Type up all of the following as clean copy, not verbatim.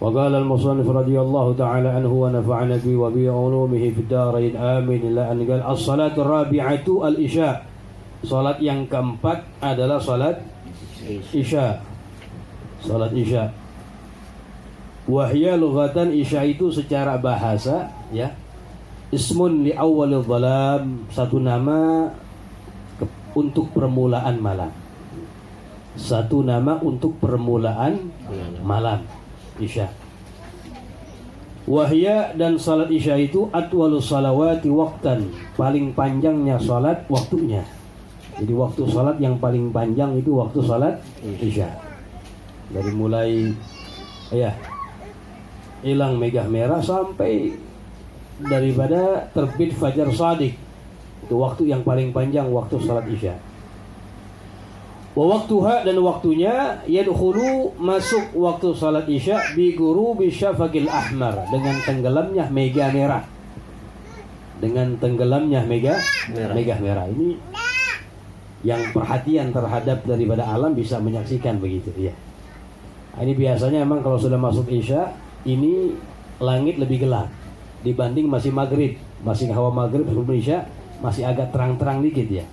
وقال المصنف رضي الله تعالى عنه ونفعنا به وبعلومه في الدارين آمين إلى أن قال الصلاة الرابعة الإشاء. Salat yang keempat adalah salat Isya. Salat Isya. Wahya lughatan Isya itu secara bahasa ya. Ismun li awwalil dhalam, satu nama untuk permulaan malam. Satu nama untuk permulaan malam Isya. Wahya dan salat Isya itu atwalus salawati waqtan, paling panjangnya salat waktunya. Jadi waktu salat yang paling panjang itu waktu salat Isya. Dari mulai hilang megah merah sampai daripada terbit fajar shadiq. Itu waktu yang paling panjang waktu salat Isya. Wa waktuha, dan waktunya yadkhulu, masuk waktu salat Isya bi ghurubi syafaqil ahmar, dengan tenggelamnya mega merah. Dengan tenggelamnya mega merah. Ini yang perhatian terhadap daripada alam bisa menyaksikan begitu ya. Ini biasanya memang kalau sudah masuk Isya ini langit lebih gelap dibanding masih maghrib, masih hawa maghrib sebelum Isya masih agak terang-terang dikit ya.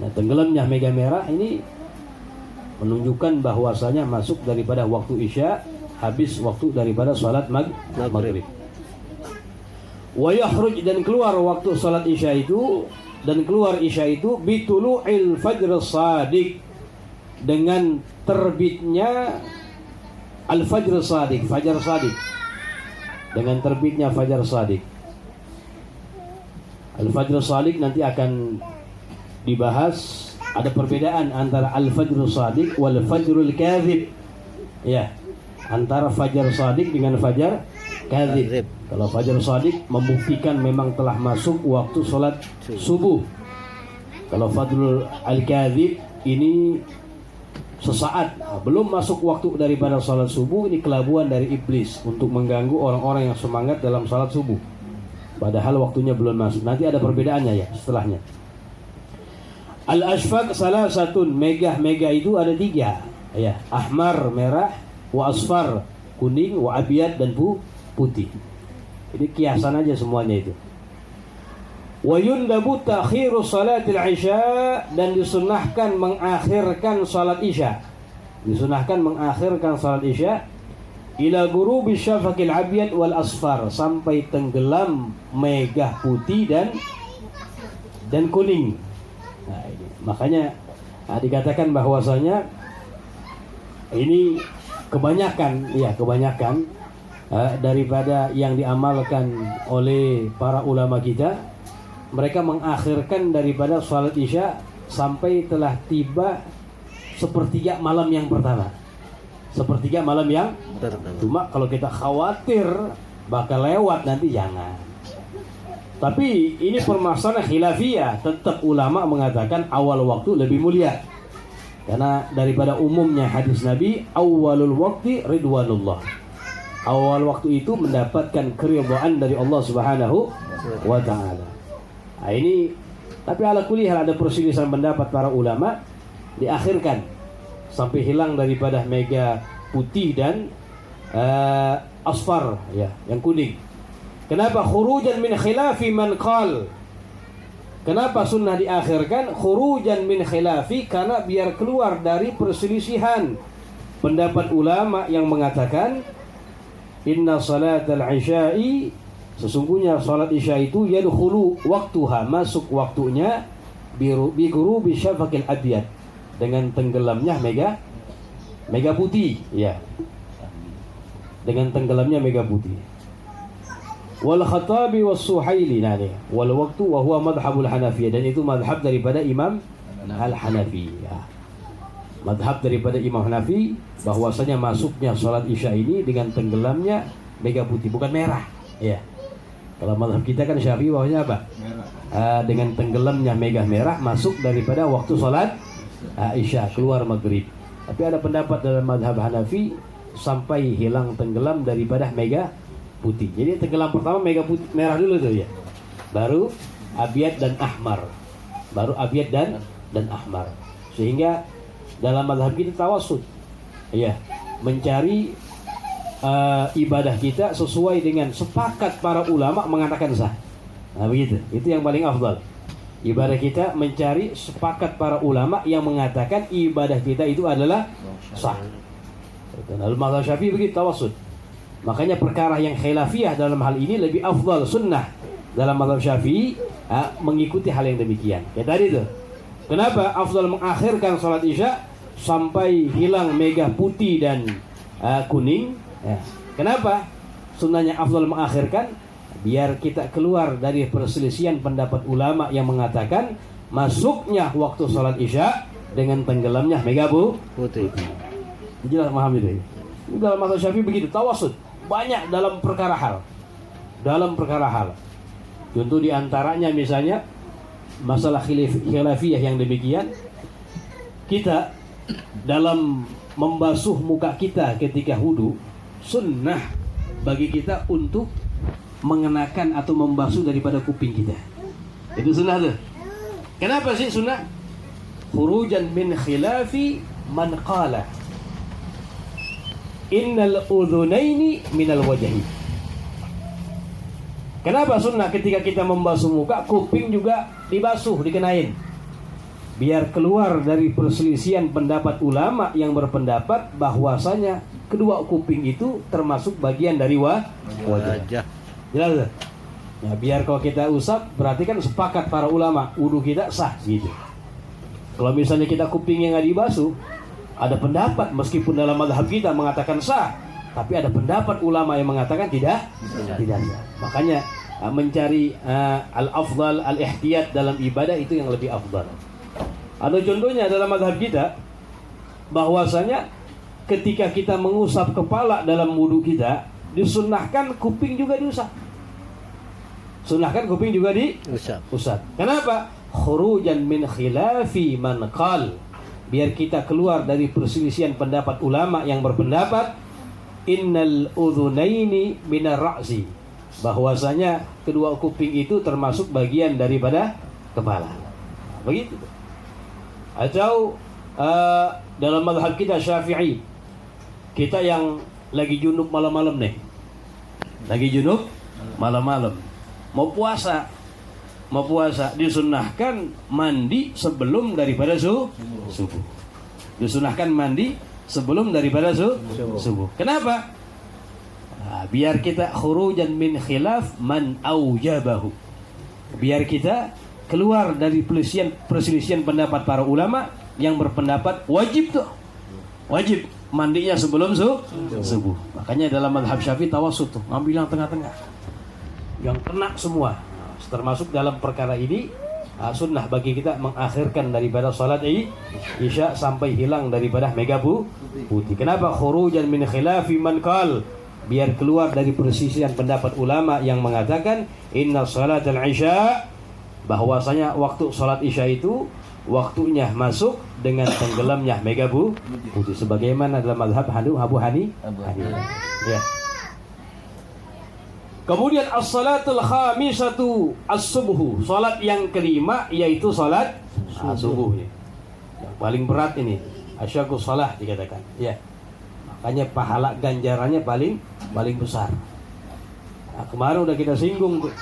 Nah, tenggelamnya mega merah ini menunjukkan bahwasanya masuk daripada waktu Isya, habis waktu daripada salat maghrib. Wa yakhruj, dan keluar waktu salat Isya itu, dan keluar Isya itu bitulu'il fajr shadiq, dengan terbitnya al-fajr shadiq, fajar shadiq, dengan terbitnya fajar shadiq. Al-fajr shadiq nanti akan dibahas, ada perbedaan antara al-fajr shadiq wal fajrul kadhib ya, antara fajar shadiq dengan fajar kadhib. Kalau fajar shadiq membuktikan memang telah masuk waktu salat subuh. Kalau fajrul al-kadhib ini sesaat belum masuk waktu daripada salat subuh, ini kelabuan dari iblis untuk mengganggu orang-orang yang semangat dalam salat subuh. Padahal waktunya belum masuk. Nanti ada perbedaannya ya setelahnya. Al-ashfaq salah satu, mega itu ada 3 ya, ahmar merah, wa asfar kuning, wa abyad dan putih. Jadi kiasan aja semuanya itu. Wa yundabu ta'khiru salatil isya, dan disunahkan mengakhirkan salat isya. Disunahkan mengakhirkan salat isya ila ghurubi syafaqil abyad wal asfar, sampai tenggelam megah putih dan kuning. Nah, ini makanya dikatakan bahwasanya ini kebanyakan daripada yang diamalkan oleh para ulama kita, mereka mengakhirkan daripada salat isya sampai telah tiba sepertiga malam yang pertama. Sepertiga malam yang cuma kalau kita khawatir bakal lewat nanti, jangan. Tapi ini permasalahan khilafiyah, tetap ulama mengatakan awal waktu lebih mulia. Karena daripada umumnya hadis Nabi, awalul waqti ridwanullah. Awal waktu itu mendapatkan keridhaan dari Allah Subhanahu wa ta'ala. Nah, ini tapi ala kulli hal ada perselisihan pendapat para ulama, diakhirkan sampai hilang daripada mega putih dan asfar ya, yang kuning. Kenapa khurujan min khilafi man qal? Kenapa sunnah diakhirkan? Khurujan min khilafi, karena biar keluar dari perselisihan pendapat ulama yang mengatakan inna salatal isya'i, sesungguhnya salat isya itu yadkhulu waktuha, masuk waktunya bi ghurubi syafaqil abyad, dengan tenggelamnya mega putih ya, dengan tenggelamnya mega putih. Wal Khattabi was Suhaili nani wal waktu wa huwa madhhabul Hanafiyah, dan itu madhab daripada Imam Al-Hanafi ya. Madhab daripada Imam Hanafi bahwasanya masuknya salat isya ini dengan tenggelamnya mega putih, bukan merah ya. Kalau madhab kita kan Syafi'i bahwasanya apa? Dengan tenggelamnya mega merah masuk daripada waktu salat isya, keluar maghrib. Tapi ada pendapat dalam madhab Hanafi sampai hilang tenggelam daripada mega putih. Jadi tenggelam pertama mega putih, merah dulu tuh ya, baru abyad dan ahmar, dan ahmar. Sehingga dalam mazhab kita tawassut ya, mencari ibadah kita sesuai dengan sepakat para ulama mengatakan sah. Nah begitu, itu yang paling afdal. Ibadah kita mencari sepakat para ulama yang mengatakan ibadah kita itu adalah sah. Dalam mazhab Syafi'i begitu tawassut. Makanya perkara yang khilafiyah dalam hal ini lebih afdal sunnah dalam mazhab Syafi'i mengikuti hal yang demikian. Kayak tadi tuh. Kenapa afdal mengakhirkan salat Isya sampai hilang mega putih dan kuning? Ya. Kenapa sunnahnya afdal mengakhirkan? Biar kita keluar dari perselisihan pendapat ulama yang mengatakan masuknya waktu salat Isya dengan tenggelamnya mega putih. Jelas paham itu. Dalam mazhab Syafi'i begitu tawassut. Banyak dalam perkara hal. Contoh diantaranya misalnya masalah khilafiyah yang demikian. Kita dalam membasuh muka kita ketika wudu, sunnah bagi kita untuk mengenakan atau membasuh daripada kuping kita. Itu sunnah tuh. Kenapa sih sunnah? Khurujan min khilafi man qala innal udhunaini minal wajhi. Kenapa sunnah ketika kita membasuh muka, kuping juga dibasuh, dikenain? Biar keluar dari perselisihan pendapat ulama yang berpendapat bahwasanya kedua kuping itu termasuk bagian dari wajah. Jelas? Ya, biar kalau kita usap, berarti kan sepakat para ulama, wudu kita sah gitu. Kalau misalnya kita kupingnya nggak dibasuh, ada pendapat meskipun dalam mazhab kita mengatakan sah, tapi ada pendapat ulama yang mengatakan tidak sah. Makanya mencari al-afdal, al-ihtiyat dalam ibadah itu yang lebih afdal. Ada contohnya dalam mazhab kita bahwasanya ketika kita mengusap kepala dalam wudu kita, disunnahkan kuping juga diusap. Sunnahkan kuping juga diusap. Kenapa? Khurujan min khilafi man qal. Biar kita keluar dari perselisihan pendapat ulama yang berpendapat innal udhunaini minar ra'si. Bahwasanya kedua kuping itu termasuk bagian daripada kepala. Begitu. Atau dalam mazhab kita Syafi'i, kita yang lagi junub malam-malam nih, malam-malam mau puasa disunnahkan mandi sebelum daripada subuh. Disunnahkan mandi sebelum daripada subuh. Kenapa? Biar kita khurujan min khilaf man aujabahu. Biar kita keluar dari perselisihan pendapat para ulama yang berpendapat wajib mandinya sebelum subuh. Makanya dalam mazhab Syafi'i tawassut tuh, ngambil yang tengah-tengah, yang kena semua. Termasuk dalam perkara ini sunnah bagi kita mengakhirkan daripada salat Isya sampai hilang daripada mega putih. Kenapa? Khurujan min khilafi man qal. Biar keluar dari perselisihan pendapat ulama yang mengatakan inna salatal isya, bahwasanya waktu salat Isya itu waktunya masuk dengan tenggelamnya mega putih, sebagaimana dalam mazhab Abu Hanifah. Ya. Kemudian as-salatul khamisatu as-subuh, salat yang kelima yaitu salat subuh. Yang paling berat ini, asyaqqus salah dikatakan. Ya. Makanya pahala ganjarannya paling besar. Nah, kemarin udah kita singgung tuh.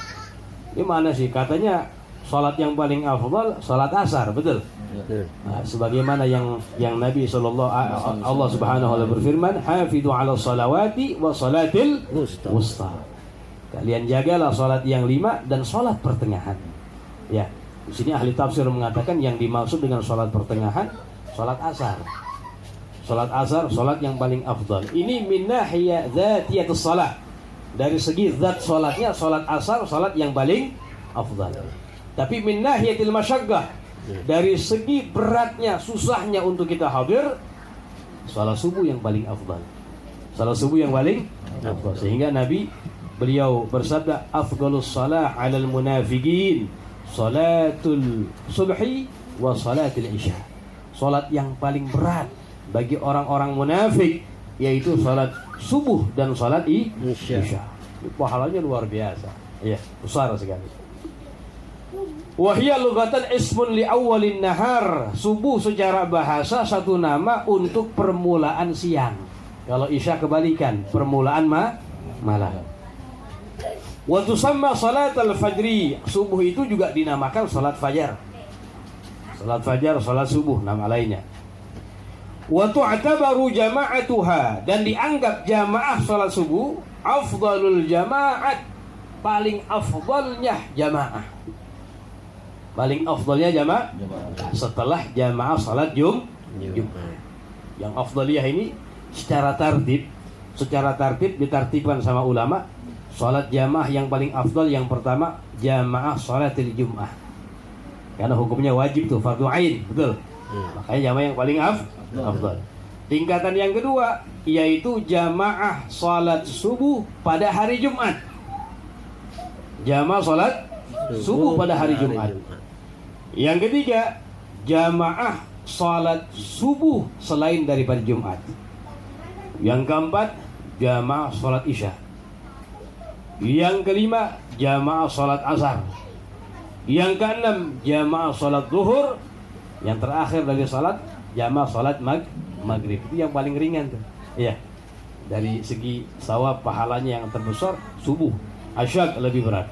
Ini mana sih katanya salat yang paling afdal salat asar, betul? Nah, sebagaimana yang Nabi Allah Subhanahu wa taala berfirman, "Hafidhu 'ala shalawati wa salatil wusta." Kalian jagalah salat yang 5 dan salat pertengahan. Ya, di sini ahli tafsir mengatakan yang dimaksud dengan salat pertengahan salat asar. Salat asar salat yang paling afdal. Ini min nahiyah dzatiyatus shalah. Dari segi zat salatnya salat asar salat yang paling afdal. Tapi min nahiyatil masyaqqah, dari segi beratnya, susahnya untuk kita hadir, salat subuh yang paling afdal. Salat subuh yang paling afdal. Sehingga beliau bersabda, afdalus salah 'alal munafiqin salatul subhi wa salatul isya. Salat yang paling berat bagi orang-orang munafik yaitu salat subuh dan salat isya. Pahalanya luar biasa. Ya, besar sekali. Wahia lugatan ismun li awwalin nahar. Subuh secara bahasa satu nama untuk permulaan siang. Kalau isya kebalikan, permulaan malam. Wa tusamma salatal fajri. Subuh itu juga dinamakan salat fajar. Salat fajar, salat subuh nama lainnya. Wa tu'tabaru jama'atuha, dan dianggap jamaah salat subuh afdalul jama'at, paling afdalnya jamaah. Paling afdalnya jamaah setelah jamaah salat Jumat. Yang afdaliyah ini secara tertib ditartibkan sama ulama. Salat jamaah yang paling afdal yang pertama jamaah salatil Jum'ah. Karena hukumnya wajib tuh, fardu ain, betul. Makanya jamaah yang paling afdal. Tingkatan yang kedua yaitu jamaah salat subuh pada hari Jumat. Jamaah salat subuh pada hari Jumat. Yang ketiga, jamaah salat subuh selain daripada Jumat. Yang keempat, jamaah salat Isya. Yang kelima, jamaah salat Asar. Yang keenam, jamaah salat Zuhur. Yang terakhir dari salat, jamaah salat Maghrib. Itu yang paling ringan tuh. Iya. Dari segi sawab pahalanya yang terbesar, subuh. Asyak lebih berat.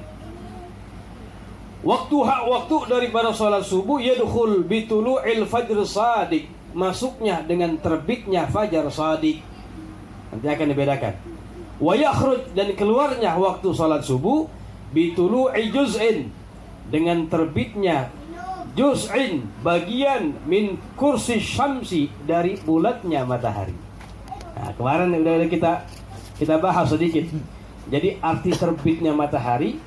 Waktu daripada salat subuh yadkhul bitulu'il fajr shadiq, masuknya dengan terbitnya fajar shadiq. Nanti akan dibedakan. Wa yakhruj, dan keluarnya waktu salat subuh bitulu'i juz'in, dengan terbitnya juz'in, bagian min kursi syamsi, dari bulatnya matahari. Nah, kemarin udah kita bahas sedikit. Jadi arti terbitnya matahari,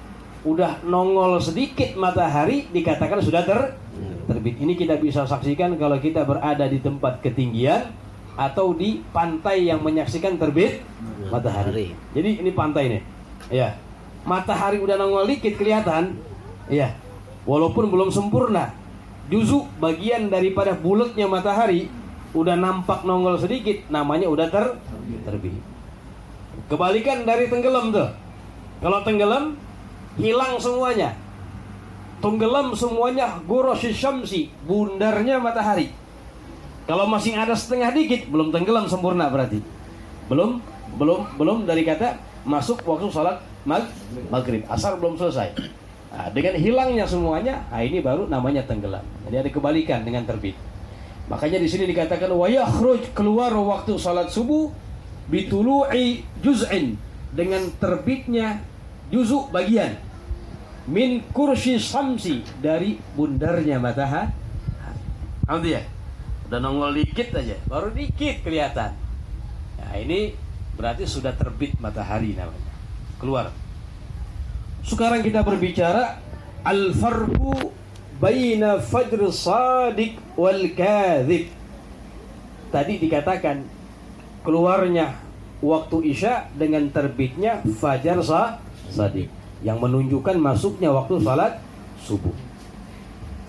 udah nongol sedikit matahari dikatakan sudah terbit. Ini kita bisa saksikan kalau kita berada di tempat ketinggian atau di pantai yang menyaksikan terbit matahari. Jadi ini pantai nih. Ya. Matahari udah nongol dikit kelihatan. Ya. Walaupun belum sempurna. Juzuk bagian daripada bulatnya matahari udah nampak nongol sedikit, namanya udah terbit. Kebalikan dari tenggelam tuh. Kalau tenggelam hilang semuanya. Tenggelam semuanya ghurasy syamsi, bundarnya matahari. Kalau masih ada setengah dikit, belum tenggelam sempurna berarti. Belum dari kata masuk waktu salat maghrib. Asar belum selesai. Nah, dengan hilangnya semuanya, ini baru namanya tenggelam. Jadi ada kebalikan dengan terbit. Makanya di sini dikatakan wa yakhruj, keluar waktu salat subuh bitulu'i juz'in, dengan terbitnya juzuk bagian min kursi samsi, dari bundarnya matahari. Nanti ya, udah nongol dikit aja, baru dikit kelihatan. Nah ini berarti sudah terbit matahari namanya, keluar. Sekarang kita berbicara al-farqu baina fajr shadiq wal kadhib. Tadi dikatakan keluarnya waktu Isya dengan terbitnya fajar shadiq, yang menunjukkan masuknya waktu salat subuh.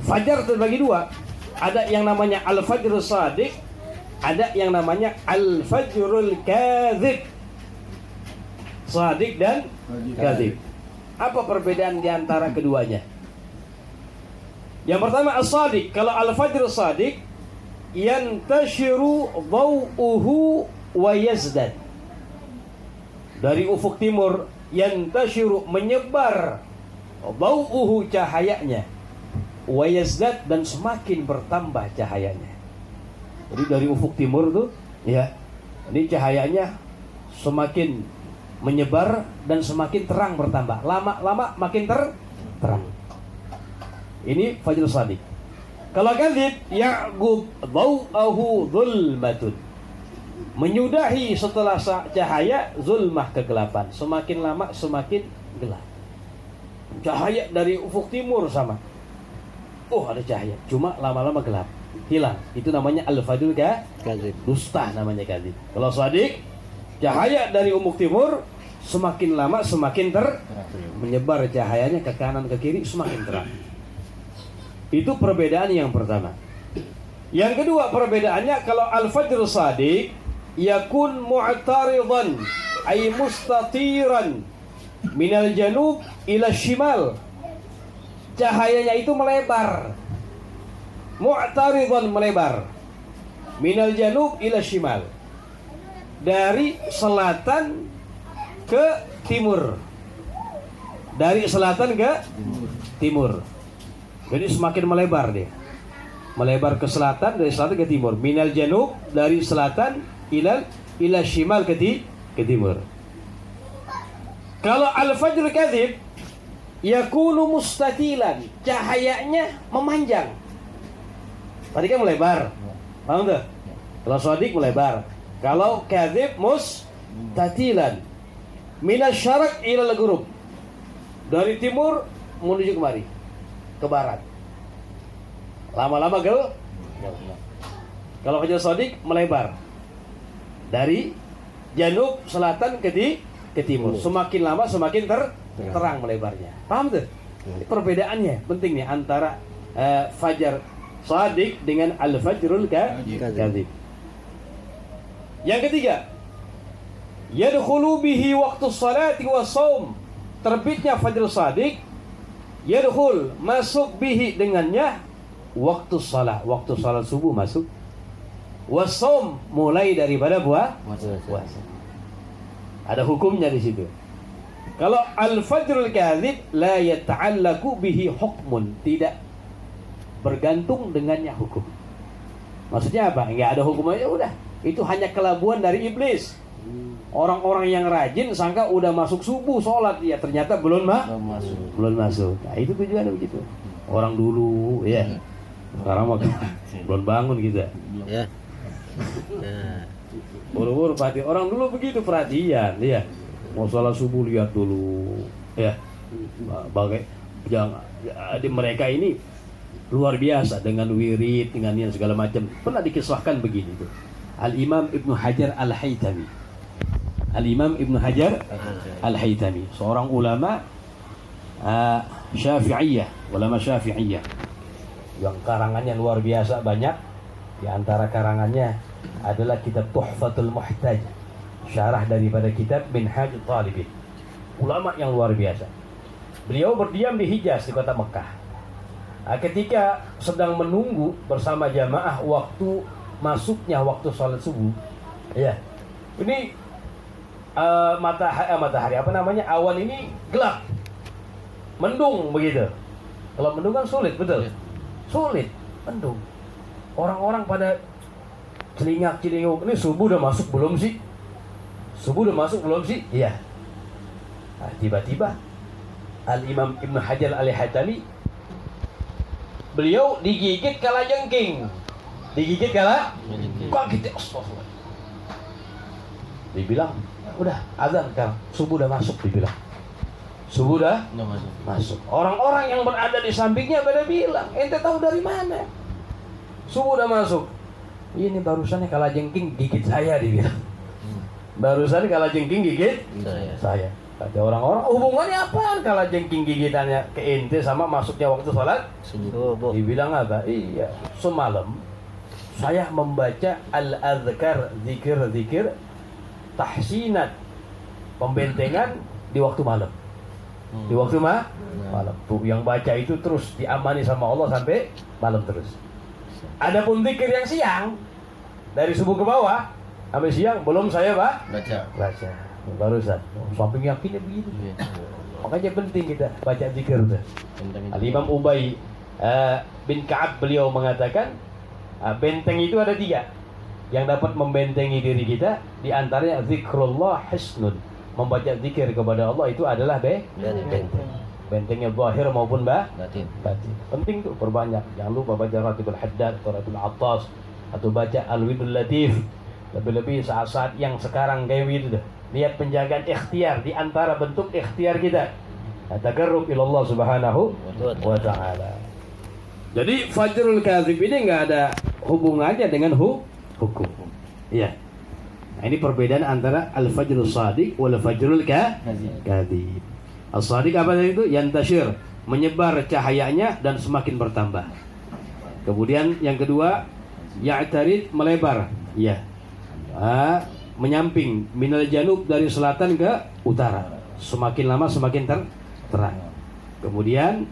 Fajar terbagi dua. Ada yang namanya al-fajr shadiq, ada yang namanya al-fajrul kadhib. Shadiq dan kadhib. Apa perbedaan di antara keduanya? Yang pertama as-shadiq. Kalau al-fajr shadiq, yantashiru dhaw'uhu wa yazdad. Dari ufuk timur, yantashiru, menyebar, dhaw'uhu, cahayanya, wa yazdad, dan semakin bertambah cahayanya. Jadi dari ufuk timur tuh, ya, ini cahayanya semakin menyebar dan semakin terang bertambah. Lama-lama makin terang. Ini fajr shadiq. Kalau kadhib, ya'gub dhaw'ahu dhulmatun, menyudahi setelah cahaya zulmah, kegelapan. Semakin lama semakin gelap. Cahaya dari ufuk timur sama, ada cahaya, cuma lama-lama gelap, hilang. Itu namanya al-fajrul kadhib, dusta namanya kadhib. Kalau shadiq, cahaya dari ufuk timur semakin lama semakin menyebar cahayanya ke kanan ke kiri, semakin terang. Itu perbedaan yang pertama. Yang kedua perbedaannya, kalau al-fajr shadiq yakun mu'taridan ay mustatiran minal janub ila shimal. Cahayanya itu melebar. Mu'taridan, melebar. Minal janub ila shimal. dari selatan ke timur. Dari selatan ke timur. Jadi semakin melebar dia. Melebar ke selatan, dari selatan ke timur. Minal janub, dari selatan ila shimal ke timur. Kalau al-fajr kadzib yakunu mustatilan, cahayanya memanjang. Tadi kan melebar. Paham tuh? Kalau shadiq melebar. Kalau kadzib mustatilan. Minal syarq ila al-ghurub. Dari timur menuju kemari, ke barat. Lama-lama gelap. Kalau fajar shadiq melebar. Dari janub selatan ke timur. Semakin lama semakin terang melebarnya. Paham tuh? Perbedaannya penting nih antara fajar shadiq dengan al-fajrul kadzib. Yang ketiga, yadkhulu bihi waqtu sholati wa shaum. Terbitnya fajar shadiq, yadkhul, masuk bihi dengannya waktu salat subuh masuk. Wa shaum, mulai daripada puasa. Ada hukumnya di situ. Kalau al-fajrul kadzib la yata'allaqu bihi hukmun, tidak bergantung dengannya hukum. Maksudnya apa? Enggak ada hukumnya, udah. Itu hanya kelabuan dari iblis. Orang-orang yang rajin sangka udah masuk subuh sholat, ya ternyata belum masuk. Nah, itu tujuannya begitu. Orang dulu ya. Sekarang mah belum bangun kita. Ya. Buru-buru perhatian. Orang dulu begitu perhatian, ya. Mau sholat subuh lihat dulu, ya. Mereka ini luar biasa dengan wirid, dengan yang segala macam. Pernah dikisahkan begini tuh. Al-Imam Ibnu Hajar Al-Haytami. Al-Imam Ibnu Hajar Al-Haytami, seorang ulama Syafi'iyah, ulama Syafi'iyah yang karangannya luar biasa banyak. Di antara karangannya adalah kitab Tuhfatul Muhtaj, syarah daripada kitab Minhajut Talibin. Ulama yang luar biasa. Beliau berdiam di Hijaz, di kota Mekah. Ketika sedang menunggu bersama jamaah masuknya waktu sholat subuh, ya, ini matahari apa namanya, awan ini gelap, mendung begitu. Kalau mendung kan sulit, betul, sulit, mendung. Orang-orang pada celingak-celinguk, ini subuh udah masuk belum sih? Subuh udah masuk belum sih? Iya. Nah, tiba-tiba Al-Imam Ibnu Hajar Al-Haytami, beliau digigit kalajengking. Kok gitu? Astagfirullah. Dibilang, udah azan kan, subuh udah masuk, dibilang. Subuh udah masuk. Orang-orang yang berada di sampingnya pada bilang, ente tahu dari mana? Subuh udah masuk. Ini barusannya kalajengking gigit saya, dibilang. Barusan kalajengking gigit saya. Kata orang-orang, hubungannya apaan kalajengking gigitannya ke ente sama masuknya waktu sholat subuh? Dibilang apa? Iya, semalam saya membaca al-azkar, zikir-zikir tahsinat, pembentengan di waktu malam. Di waktu malam. Tuh, yang baca itu terus diamani sama Allah sampai malam terus. Adapun zikir yang siang, dari subuh ke bawah sampai siang belum saya baca. Barusan. Samping yakinnya begitu. Makanya penting kita baca zikir tuh. Al-Imam Ubay bin Ka'ab, beliau mengatakan, benteng itu ada 3 yang dapat membentengi diri kita. Di antaranya zikrullah hisnun, membaca zikir kepada Allah itu adalah benteng. Bentengnya zahir maupun batin. Penting tuh, perbanyak. Jangan lupa baca Ratibul Haddad atau Ratibul Attas, atau baca Al-Widul Latif. Lebih-lebih saat-saat yang sekarang kayak gitu. Lihat penjagaan ikhtiar, di antara bentuk ikhtiar kita takarrub ilallah subhanahu wa ta'ala. Jadi fajrul kadzib ini nggak ada hubungannya dengan hukum. Iya. Nah, ini perbedaan antara al-fajrul shadiq wal fajrul kadzib. Al-shadiq apa itu? Yantashir, menyebar cahayanya dan semakin bertambah. Kemudian yang kedua, ya'tarid, melebar. Iya. Menyamping, minal janub, dari selatan ke utara. Semakin lama semakin terang. Kemudian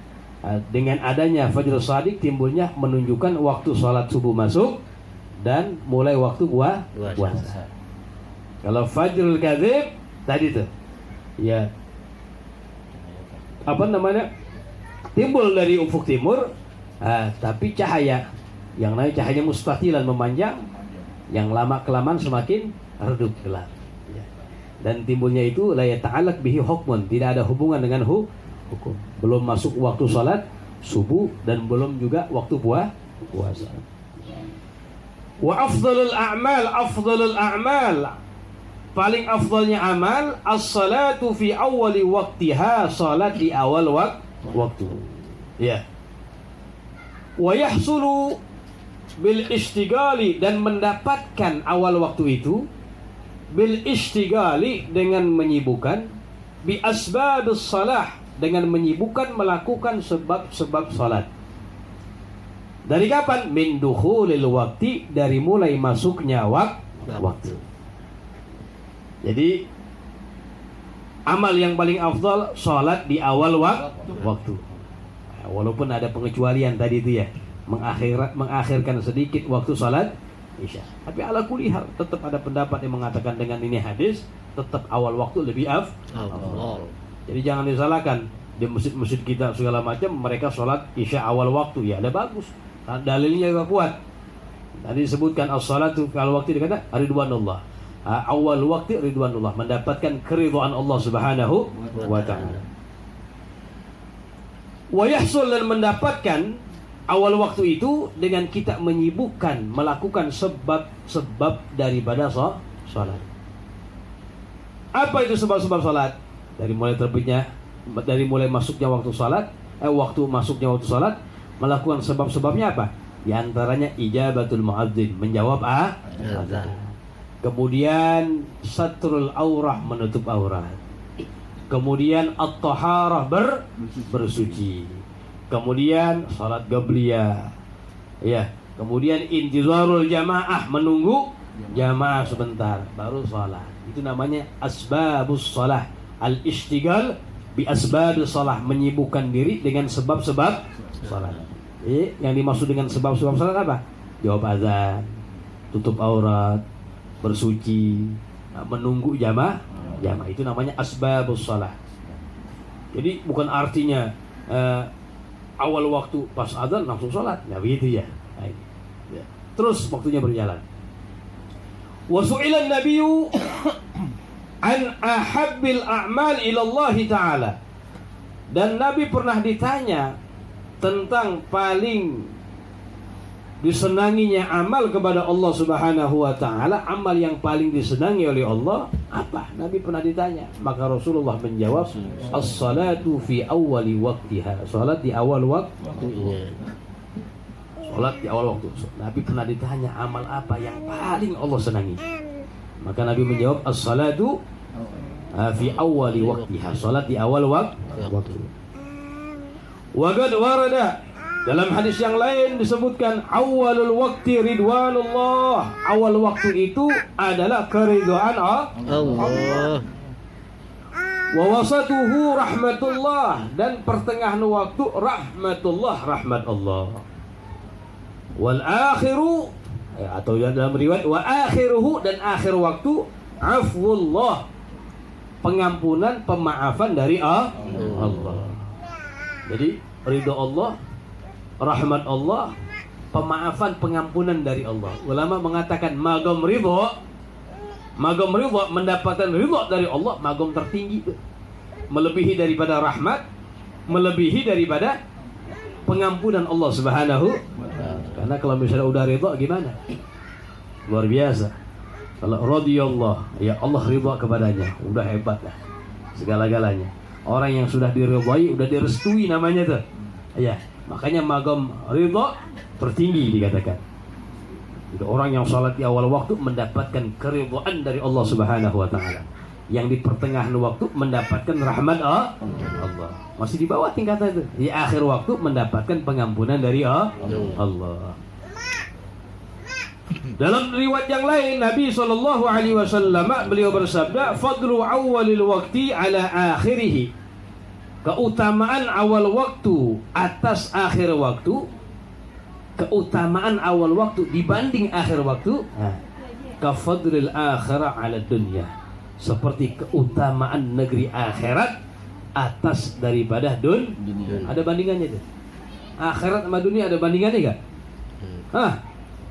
dengan adanya fajr shadiq timbulnya menunjukkan waktu sholat subuh masuk dan mulai waktu puasa. Kalau fajrul kadzib tadi tuh, ya apa namanya, timbul dari ufuk timur, tapi cahaya yang namanya cahaya mustatilan memanjang, yang lama kelamaan semakin redup gelap. Ya. Dan timbulnya itu la yata'allaq bihi hukmun, tidak ada hubungan dengan hukum. Belum masuk waktu salat subuh dan belum juga waktu puasa. Wa afdalul a'mal, paling afdalnya amal as-salatu fi awwali waqtiha, salat di awal waktu. Ya. Wa yahsulu bil istigali, dan mendapatkan awal waktu itu bil istigali dengan menyibukkan, bi asbabus salah, dengan menyibukkan melakukan sebab-sebab salat. Dari kapan? Min dukhulil waqti, dari mulai masuknya waktu. Jadi amal yang paling afdal salat di awal waktu. Walaupun ada pengecualian tadi itu ya, mengakhirkan sedikit waktu salat Isya. Tapi ala kulli hal tetap ada pendapat yang mengatakan dengan ini hadis tetap awal waktu lebih afdal. Jadi jangan disalahkan, di masjid-masjid kita segala macam mereka sholat Isya awal waktu, ya ada bagus, dalilnya juga kuat. Tadi disebutkan as-salatu kalau waktu dikata ridwanullah, awal waktu ridwanullah, mendapatkan keridhaan Allah Subhanahu wa ta'ala. Wa yahsul, dan mendapatkan awal waktu itu dengan kita menyibukkan melakukan sebab-sebab daripada salat. Apa itu sebab-sebab salat? Dari mulai masuknya waktu salat, melakukan sebab-sebabnya apa? Di antaranya ijabatul muadzin, menjawab azan. Kemudian satrul aurah, menutup aurat. Kemudian at-taharah, bersuci. Kemudian salat qabliyah. Ya, kemudian intizarul jamaah, menunggu jamaah sebentar baru salat. Itu namanya asbabus salah. Al-istighal bi asbabus salah, menyibukkan diri dengan sebab-sebab salat. Yang dimaksud dengan sebab-sebab salat apa? Jawab azan, tutup aurat, bersuci, menunggu jamaah. Itu namanya asbabus salah. Jadi bukan artinya awal waktu pas azan langsung sholat, nggak begitu ya. Terus waktunya berjalan. Wa su'ilan nabiyyu an ahabbil a'mal ila Allah Ta'ala, dan Nabi pernah ditanya tentang paling disenanginya amal kepada Allah Subhanahu wa ta'ala, amal yang paling disenangi oleh Allah apa? Nabi pernah ditanya, maka Rasulullah menjawab as-salatu fi awwali waqtiha, salat di awal waktu. Salat di awal waktu. Nabi pernah ditanya amal apa yang paling Allah senangi, maka Nabi menjawab as-salatu fi awwali waqtiha, salat di awal waktu. Wa qad warada, dalam hadis yang lain disebutkan awalul waqti ridwanullah, awal waktu itu adalah keridhaan Allah. Wa wasatuhu rahmatullah, dan pertengahan waktu rahmat Allah. Wal akhiru, atau dalam riwayat wa akhiruhu, dan akhir waktu afwullah, pengampunan, pemaafan dari Allah. Jadi ridha Allah, rahmat Allah, pemaafan, pengampunan dari Allah. Ulama mengatakan magam ridha, mendapatkan ridha dari Allah, magam tertinggi, melebihi daripada rahmat, melebihi daripada pengampunan Allah Subhanahu. Karena kalau misalnya udah ridha gimana? Luar biasa. Kalau radhiyallahu, ya Allah ridha kepadanya, udah hebat lah segala-galanya. Orang yang sudah diridhai, udah direstui namanya tuh. Ya, makanya magam ridha tertinggi dikatakan. Jadi orang yang salat di awal waktu mendapatkan keridhaan dari Allah Subhanahu wa ta'ala. Yang di pertengahan waktu mendapatkan rahmat Allah. Masih di bawah tingkatan itu. Di akhir waktu mendapatkan pengampunan dari Allah. Dalam riwayat yang lain Nabi SAW beliau bersabda, fadlu awalil waqti ala akhirih, keutamaan awal waktu atas akhir waktu, keutamaan awal waktu dibanding akhir waktu. kafadril akhirah ala dunya, seperti keutamaan negeri akhirat atas daripada dunia. Ada bandingannya itu. Akhirat sama dunia ada bandingannya enggak?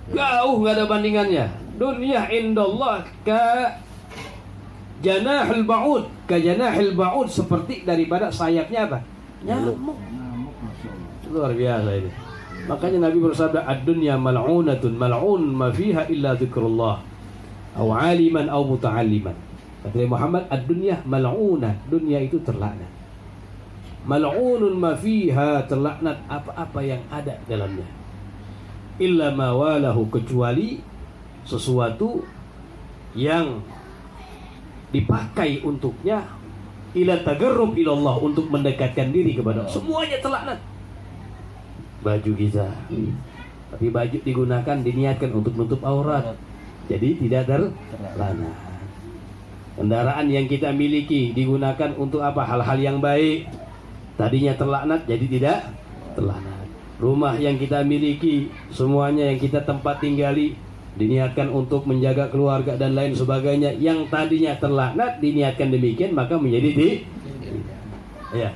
Jauh nggak ada bandingannya. Dunia indallah ka janahil ba'ud, ka janahil ba'ud, seperti daripada sayapnya apa? Nyamuk. Luar biasa ini. Makanya Nabi bersabda, ad-dunya mal'unatun, mal'un ma fiha illa dzikrullah, aw aliman aw muta'alliman. Kata Muhammad, ad-dunya mal'unah, dunia itu terlaknat. Mal'unun ma fiha, terlaknat apa-apa yang ada dalamnya. Illa ma walahu, kecuali sesuatu yang dipakai untuknya, ila tagarrub ilallah, untuk mendekatkan diri kepada Allah. Semuanya terlaknat. Baju kita, tapi baju digunakan diniatkan untuk menutup aurat, jadi tidak terlaknat. Kendaraan yang kita miliki digunakan untuk apa? Hal-hal yang baik, tadinya terlaknat jadi tidak terlaknat. Rumah yang kita miliki, semuanya yang kita tempat tinggali, diniatkan untuk menjaga keluarga dan lain sebagainya, yang tadinya terlaknat diniatkan demikian, maka menjadi ya.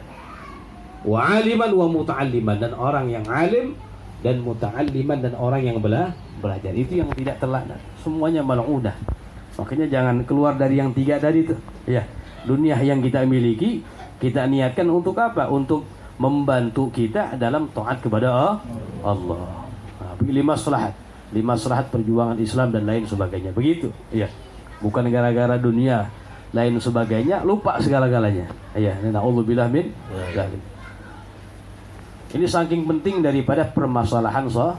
Wa aliman wa muta'alliman, dan orang yang alim dan muta'alliman, dan orang yang belajar, itu yang tidak terlaknat. Semuanya mal'unah. Makanya jangan keluar dari yang tiga dari itu. Ya, dunia yang kita miliki kita niatkan untuk apa? Untuk membantu kita dalam taat kepada Allah. Lima maslahat perjuangan Islam dan lain sebagainya. Begitu. Ya. Bukan gara-gara dunia lain sebagainya lupa segala-galanya. Ya, na'udzubillah min dzalik. Ini saking penting daripada permasalahan salat.